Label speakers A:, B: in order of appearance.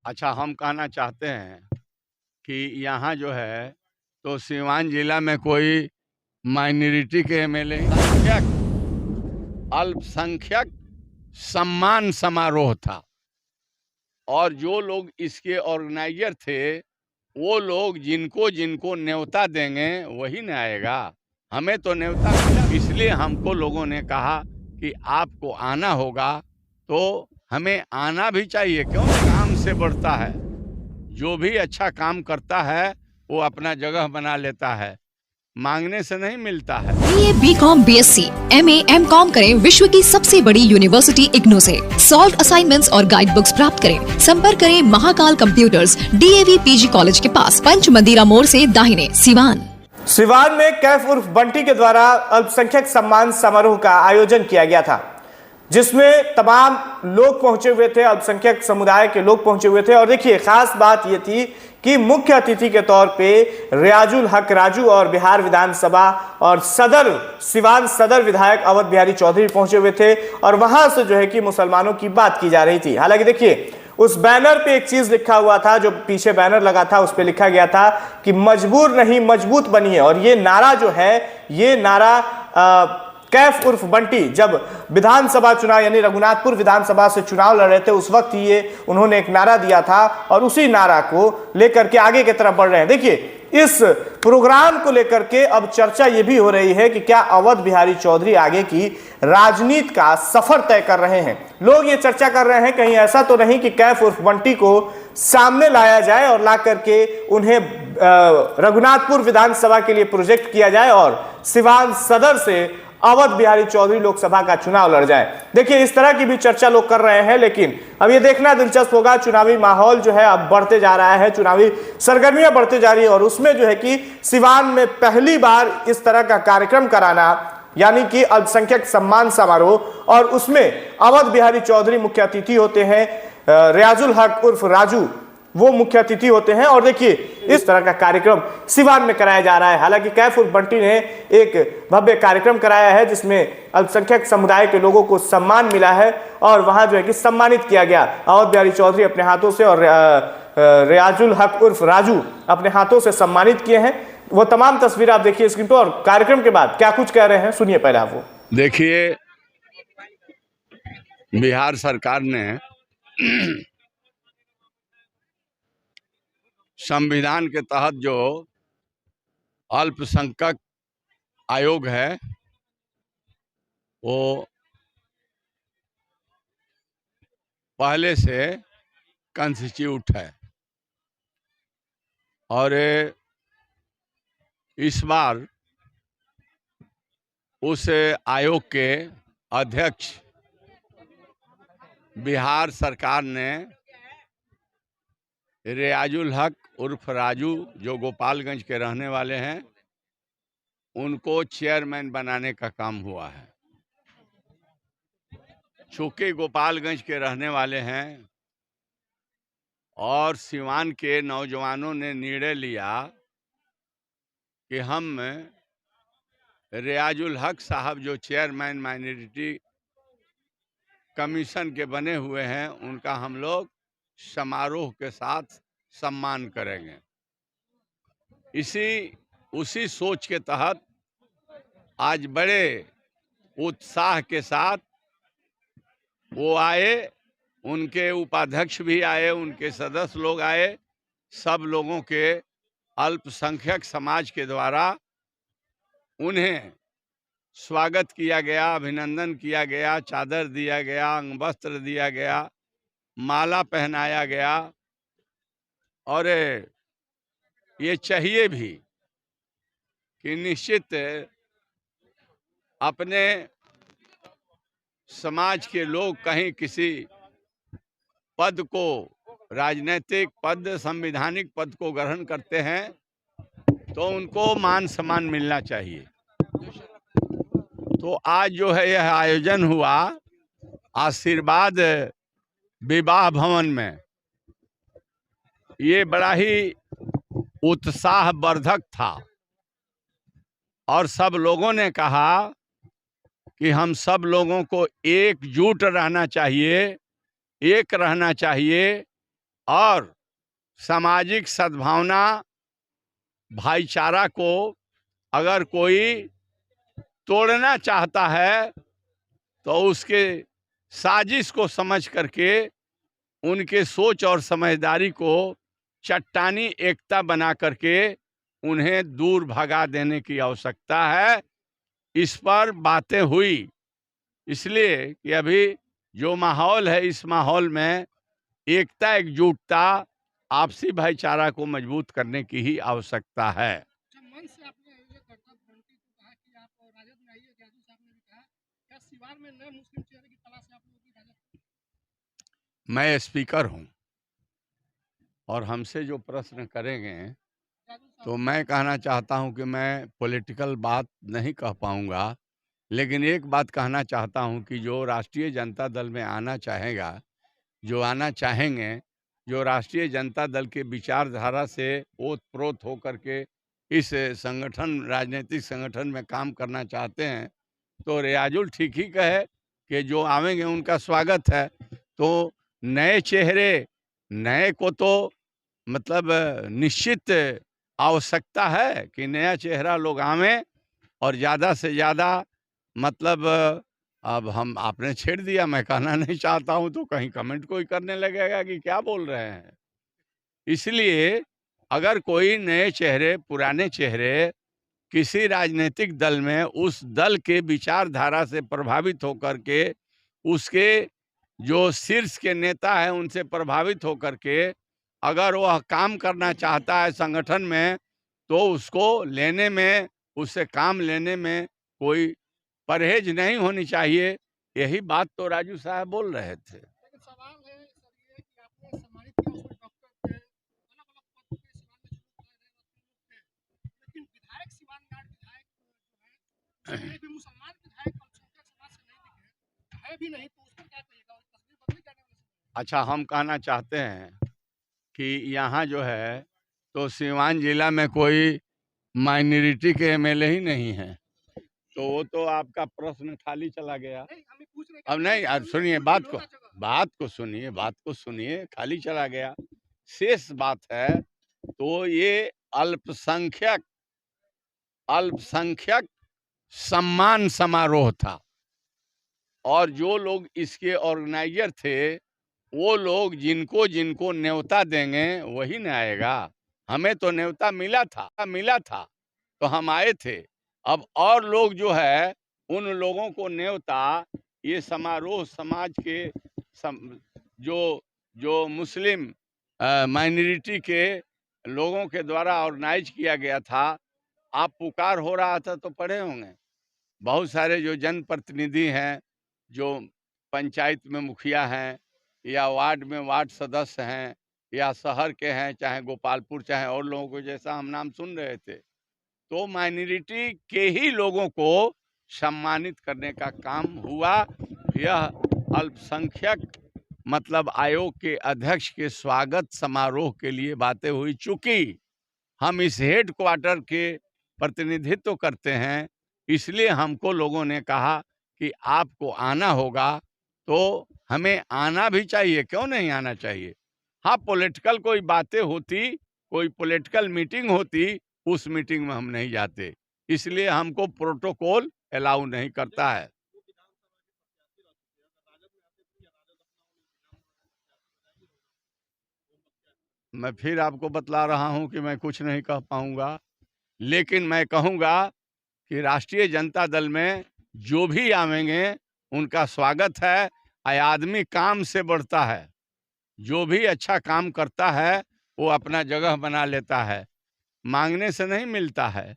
A: अच्छा, हम कहना चाहते हैं कि यहाँ जो है तो सीवान जिला में कोई माइनॉरिटी के एमएलए अल्पसंख्यक सम्मान समारोह था और जो लोग इसके ऑर्गेनाइजर थे वो लोग जिनको जिनको न्योता देंगे वही न आएगा। हमें तो न्योता मिला, इसलिए हमको लोगों ने कहा कि आपको आना होगा, तो हमें आना भी चाहिए। क्यों? काम से बढ़ता है। जो भी अच्छा काम करता है वो अपना जगह बना लेता है, मांगने से नहीं मिलता है।
B: BA, BCom, BSc, MA, MCom करें विश्व की सबसे बड़ी यूनिवर्सिटी इग्नू से। सॉल्व असाइनमेंट्स और गाइड बुक्स प्राप्त करें। संपर्क करें Mahakal computers, DAV PG college के पास, पंच मंदिरा मोड़ से दाहिने, सिवान।
C: सिवान में कैफ उर्फ बंटी के द्वारा अल्पसंख्यक सम्मान समारोह का आयोजन किया गया था, जिसमें तमाम लोग पहुंचे हुए थे, अल्पसंख्यक समुदाय के लोग पहुंचे हुए थे। और देखिए, खास बात यह थी कि मुख्य अतिथि के तौर पे रियाजुल हक राजू और बिहार विधानसभा और सिवान सदर विधायक अवध बिहारी चौधरी पहुंचे हुए थे और वहां से जो है कि मुसलमानों की बात की जा रही थी। हालांकि देखिए, उस बैनर पे एक चीज लिखा हुआ था, जो पीछे बैनर लगा था उस पे लिखा गया था कि मजबूर नहीं मजबूत बनिए। और ये नारा जो है, ये नारा कैफ उर्फ बंटी जब विधानसभा चुनाव यानी रघुनाथपुर विधानसभा से चुनाव लड़ रहे थे, उस वक्त ये उन्होंने एक नारा दिया था और उसी नारा को लेकर के आगे की तरफ बढ़ रहे हैं। देखिए, इस प्रोग्राम को लेकर के अब चर्चा ये भी हो रही है कि क्या अवध बिहारी चौधरी आगे की राजनीति का सफर तय कर रहे हैं। लोग ये चर्चा कर रहे हैं कहीं ऐसा तो नहीं कि कैफ उर्फ बंटी को सामने लाया जाए और ला करके उन्हें रघुनाथपुर विधानसभा के लिए प्रोजेक्ट किया जाए और सिवान सदर से अवध बिहारी चौधरी लोकसभा का चुनाव लड़ जाए। देखिए, इस तरह की भी चर्चा लोग कर रहे हैं, लेकिन अब ये देखना दिलचस्प होगा। चुनावी माहौल जो है अब बढ़ते जा रहा है, चुनावी सरगर्मियां बढ़ते जा रही है और उसमें जो है कि सिवान में पहली बार इस तरह का कार्यक्रम कराना, यानी कि अल्पसंख्यक सम्मान समारोह, और उसमें अवध बिहारी चौधरी मुख्य अतिथि होते हैं, रियाजुल हक उर्फ राजू वो मुख्य अतिथि होते हैं। और देखिए, इस तरह का कार्यक्रम सिवान में कराया जा रहा है। हालांकि कैफ उर्फ बंटी ने एक भव्य कार्यक्रम कराया है जिसमें अल्पसंख्यक समुदाय के लोगों को सम्मान मिला है और वहां जो है कि सम्मानित किया गया। अवध बिहारी चौधरी अपने हाथों से और रियाजुल हक उर्फ राजू अपने हाथों से सम्मानित किए हैं। वो तमाम तस्वीर आप देखिए स्क्रीन पर। और कार्यक्रम के बाद क्या कुछ कह रहे हैं, सुनिए पहले आप वो।
A: देखिए, बिहार सरकार ने संविधान के तहत जो अल्पसंख्यक आयोग है वो पहले से कॉन्स्टिट्यूट है और इस बार उस आयोग के अध्यक्ष बिहार सरकार ने रियाजुल हक उर्फ राजू, जो गोपालगंज के रहने वाले हैं, उनको चेयरमैन बनाने का काम हुआ है। चूंकि गोपालगंज के रहने वाले हैं और सिवान के नौजवानों ने निर्णय लिया कि हम रियाजुल हक साहब जो चेयरमैन माइनॉरिटी कमीशन के बने हुए हैं, उनका हम लोग समारोह के साथ सम्मान करेंगे। उसी सोच के तहत आज बड़े उत्साह के साथ वो आए, उनके उपाध्यक्ष भी आए, उनके सदस्य लोग आए, सब लोगों के अल्पसंख्यक समाज के द्वारा उन्हें स्वागत किया गया, अभिनंदन किया गया, चादर दिया गया, अंगवस्त्र दिया गया, माला पहनाया गया। और ये चाहिए भी कि निश्चित अपने समाज के लोग कहीं किसी पद को, राजनीतिक पद, संवैधानिक पद को ग्रहण करते हैं तो उनको मान सम्मान मिलना चाहिए। तो आज जो है यह आयोजन हुआ आशीर्वाद विवाह भवन में, ये बड़ा ही उत्साहवर्धक था और सब लोगों ने कहा कि हम सब लोगों को एकजुट रहना चाहिए, एक रहना चाहिए और सामाजिक सद्भावना भाईचारा को अगर कोई तोड़ना चाहता है तो उसके साजिश को समझ करके उनके सोच और समझदारी को चट्टानी एकता बना करके उन्हें दूर भगा देने की आवश्यकता है। इस पर बातें हुई, इसलिए कि अभी जो माहौल है इस माहौल में एकता एकजुटता आपसी भाईचारा को मजबूत करने की ही आवश्यकता है।
D: मन से आपने ये करतब बंटी को कहा कि आप राजद में आइए, जादू साहब ने भी कहा, क्या सिवान में नए मुस्लिम चेहरे की तलाश है आप लोगों की राजद?
A: मैं स्पीकर हूं और हमसे जो प्रश्न करेंगे तो मैं कहना चाहता हूं कि मैं पॉलिटिकल बात नहीं कह पाऊंगा, लेकिन एक बात कहना चाहता हूं कि जो राष्ट्रीय जनता दल में आना चाहेगा, जो आना चाहेंगे, जो राष्ट्रीय जनता दल के विचारधारा से ओत-प्रोत होकर के इस संगठन राजनीतिक संगठन में काम करना चाहते हैं, तो रियाजुल ठीक ही कहे कि जो आवेंगे उनका स्वागत है। तो नए चेहरे, नए को तो मतलब निश्चित आवश्यकता है कि नया चेहरा लोग आवें और ज़्यादा से ज़्यादा मतलब अब हम आपने छेड़ दिया, मैं कहना नहीं चाहता हूं तो कहीं कमेंट कोई करने लगेगा कि क्या बोल रहे हैं। इसलिए अगर कोई नए चेहरे, पुराने चेहरे किसी राजनीतिक दल में उस दल के विचारधारा से प्रभावित होकर के उसके जो शीर्ष के नेता हैं उनसे प्रभावित होकर के अगर वह काम करना चाहता है संगठन में, तो उसको लेने में, उससे काम लेने में कोई परहेज नहीं होनी चाहिए। यही बात तो राजू साहब बोल रहे थे।
D: लेकिन सवाल है सर ये कि आपने सम्मानित किया, उसमें डॉक्टर थे, अलग-अलग पद पे सिवान में शुरू कर रहे थे, लेकिन विधायक सिवान में विधायक जो है एक भी मुसलमान विधायक अल्पसंख्यक समाज से नहीं दिखे, है भी नहीं, तो उस पर क्या कहिएगा? और तस्वीर बदली जाने वाली है।
A: अच्छा, हम कहना चाहते हैं कि यहाँ जो है तो सिवान जिला में कोई माइनॉरिटी के एमएलए ही नहीं है, तो वो तो आपका प्रश्न खाली चला गया।
D: नहीं, हम ये पूछ रहे हैं कि
A: अब नहीं, अब सुनिए बात को,
D: जगह।
A: बात को सुनिए, खाली चला गया। शेष बात है तो ये अल्पसंख्यक सम्मान समारोह था और जो लोग इसके ऑर्गेनाइजर थे वो लोग जिनको जिनको न्योता देंगे वही न आएगा। हमें तो न्योता मिला था तो हम आए थे। अब और लोग जो है उन लोगों को न्योता, ये समारोह समाज के जो मुस्लिम माइनॉरिटी के लोगों के द्वारा ऑर्गेनाइज किया गया था। आप पुकार हो रहा था तो पढ़े होंगे, बहुत सारे जो जनप्रतिनिधि हैं, जो पंचायत में मुखिया हैं या वार्ड में वार्ड सदस्य हैं या शहर के हैं, चाहे गोपालपुर चाहे और लोगों को, जैसा हम नाम सुन रहे थे, तो माइनॉरिटी के ही लोगों को सम्मानित करने का काम हुआ। यह अल्पसंख्यक मतलब आयोग के अध्यक्ष के स्वागत समारोह के लिए बातें हुई। चूंकि हम इस हेड क्वार्टर के प्रतिनिधित्व करते हैं, इसलिए हमको लोगों ने कहा कि आपको आना होगा, तो हमें आना भी चाहिए, क्यों नहीं आना चाहिए। हाँ, पॉलिटिकल कोई बातें होती, कोई पॉलिटिकल मीटिंग होती, उस मीटिंग में हम नहीं जाते, इसलिए हमको प्रोटोकॉल अलाउ नहीं करता है। मैं फिर आपको बतला रहा हूं कि मैं कुछ नहीं कह पाऊंगा, लेकिन मैं कहूंगा कि राष्ट्रीय जनता दल में जो भी आवेंगे उनका स्वागत है। आदमी काम से बढ़ता है, जो भी अच्छा काम करता है वो अपना जगह बना लेता है, मांगने से नहीं मिलता है।